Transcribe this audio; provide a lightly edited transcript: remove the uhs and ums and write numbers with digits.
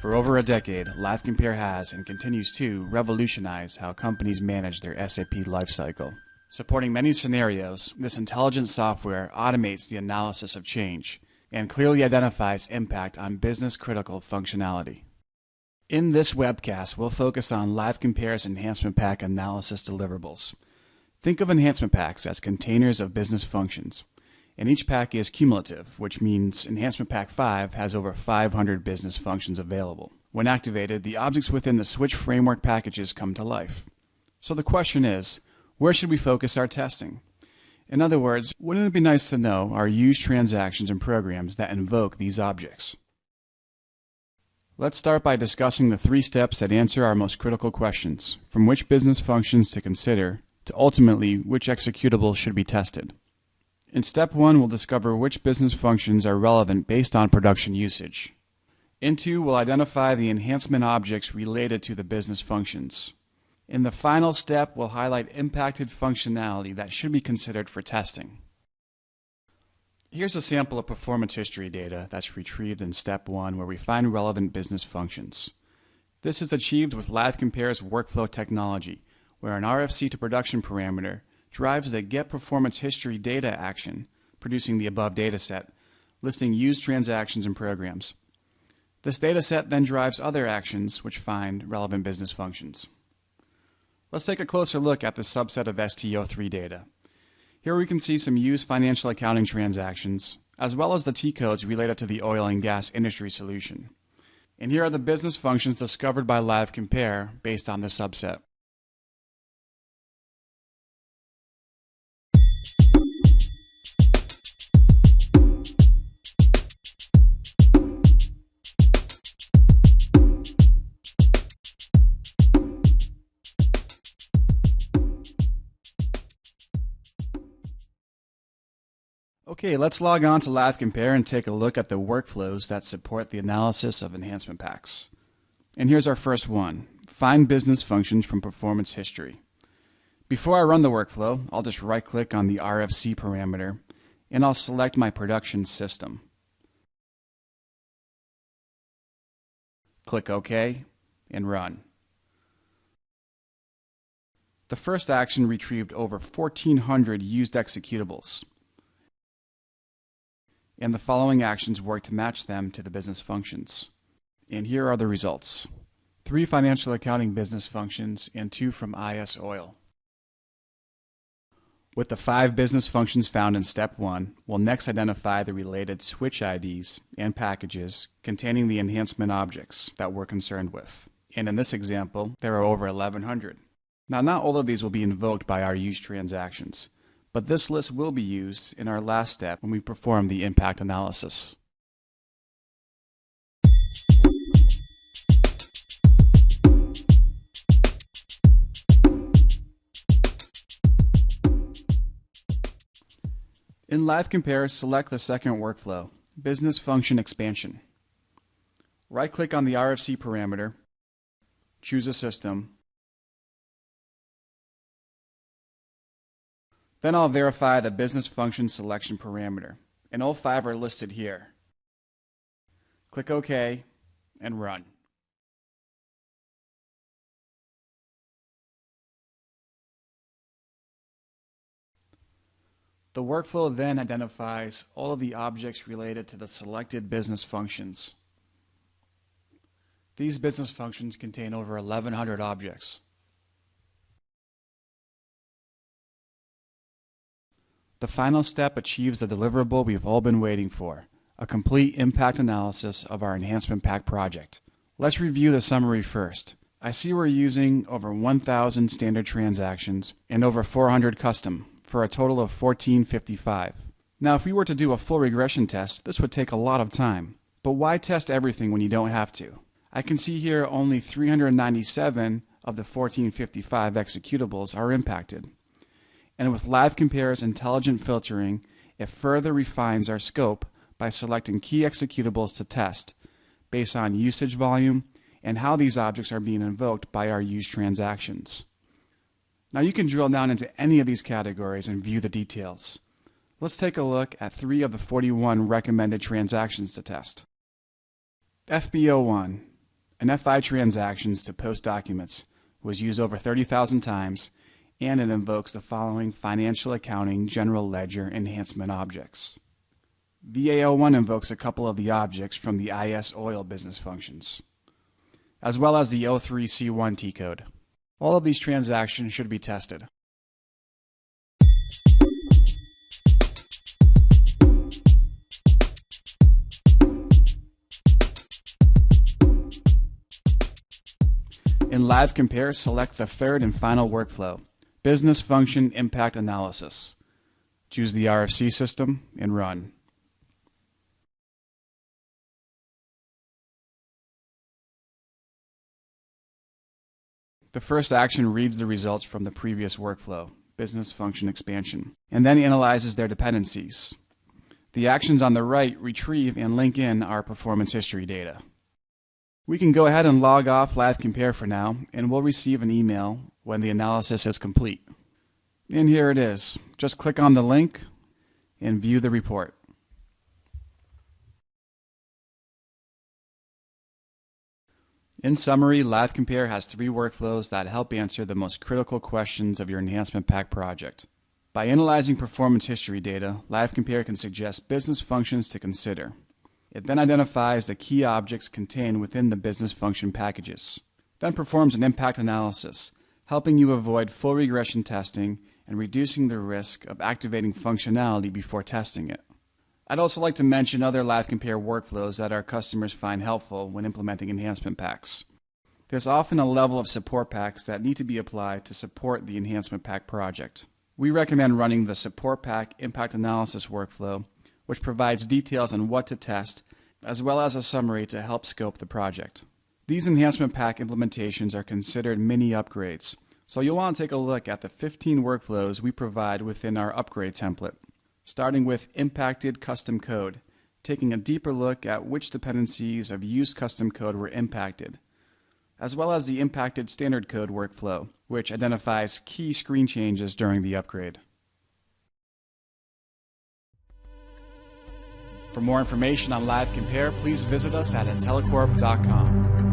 For over a decade, LiveCompare has and continues to revolutionize how companies manage their SAP lifecycle. Supporting many scenarios, this intelligent software automates the analysis of change and clearly identifies impact on business-critical functionality. In this webcast, we'll focus on LiveCompare's Enhancement Pack analysis deliverables. Think of enhancement packs as containers of business functions, and each pack is cumulative, which means Enhancement Pack 5 has over 500 business functions available. When activated, the objects within the Switch framework packages come to life. So the question is, where should we focus our testing? In other words, wouldn't it be nice to know our used transactions and programs that invoke these objects? Let's start by discussing the 3 steps that answer our most critical questions, from which business functions to consider, to ultimately which executables should be tested. In step 1, we'll discover which business functions are relevant based on production usage. In 2, we'll identify the enhancement objects related to the business functions. In the final step, we'll highlight impacted functionality that should be considered for testing. Here's a sample of performance history data that's retrieved in step 1 where we find relevant business functions. This is achieved with LiveCompare's workflow technology, where an RFC to production parameter drives the Get Performance History data action, producing the above dataset, listing used transactions and programs. This dataset then drives other actions which find relevant business functions. Let's take a closer look at the subset of STO3 data. Here we can see some used financial accounting transactions, as well as the T-codes related to the oil and gas industry solution. And here are the business functions discovered by LiveCompare based on this subset. Okay, let's log on to LiveCompare and take a look at the workflows that support the analysis of enhancement packs. And here's our first one, find business functions from performance history. Before I run the workflow, I'll just right-click on the RFC parameter and I'll select my production system. Click OK and run. The first action retrieved over 1,400 used executables, and the following actions work to match them to the business functions. And here are the results. 3 financial accounting business functions and 2 from IS Oil. With the 5 business functions found in step 1, we'll next identify the related switch IDs and packages containing the enhancement objects that we're concerned with. And in this example, there are over 1,100. Now, not all of these will be invoked by our used transactions, but this list will be used in our last step when we perform the impact analysis. In LiveCompare, select the second workflow, Business Function Expansion. Right-click on the RFC parameter, choose a system, then I'll verify the business function selection parameter, and all 5 are listed here. Click OK and run. The workflow then identifies all of the objects related to the selected business functions. These business functions contain over 1,100 objects. The final step achieves the deliverable we've all been waiting for, a complete impact analysis of our Enhancement Pack project. Let's review the summary first. I see we're using over 1,000 standard transactions and over 400 custom, for a total of 1,455. Now, if we were to do a full regression test, this would take a lot of time. But why test everything when you don't have to? I can see here only 397 of the 1,455 executables are impacted. And with LiveCompare's intelligent filtering, it further refines our scope by selecting key executables to test based on usage volume and how these objects are being invoked by our used transactions. Now you can drill down into any of these categories and view the details. Let's take a look at 3 of the 41 recommended transactions to test. FBO1, An FI transactions to post documents was used over 30,000 times, and it invokes the following financial accounting general ledger enhancement objects. VAO1 invokes a couple of the objects from the IS oil business functions, as well as the O3C1 T-code. All of these transactions should be tested. In LiveCompare, select the third and final workflow, Business Function Impact Analysis. Choose the RFC system and run. The first action reads the results from the previous workflow, Business Function Expansion, and then analyzes their dependencies. The actions on the right retrieve and link in our performance history data. We can go ahead and log off LiveCompare for now, and we'll receive an email when the analysis is complete. And here it is. Just click on the link and view the report. In summary, LiveCompare has 3 workflows that help answer the most critical questions of your enhancement pack project. By analyzing performance history data, LiveCompare can suggest business functions to consider. It then identifies the key objects contained within the business function packages, then performs an impact analysis, helping you avoid full regression testing and reducing the risk of activating functionality before testing it. I'd also like to mention other LiveCompare workflows that our customers find helpful when implementing enhancement packs. There's often a level of support packs that need to be applied to support the enhancement pack project. We recommend running the support pack impact analysis workflow, which provides details on what to test, as well as a summary to help scope the project. These enhancement pack implementations are considered mini upgrades, so you'll want to take a look at the 15 workflows we provide within our upgrade template, starting with impacted custom code, taking a deeper look at which dependencies of used custom code were impacted, as well as the impacted standard code workflow, which identifies key screen changes during the upgrade. For more information on LiveCompare, please visit us at intellicorp.com.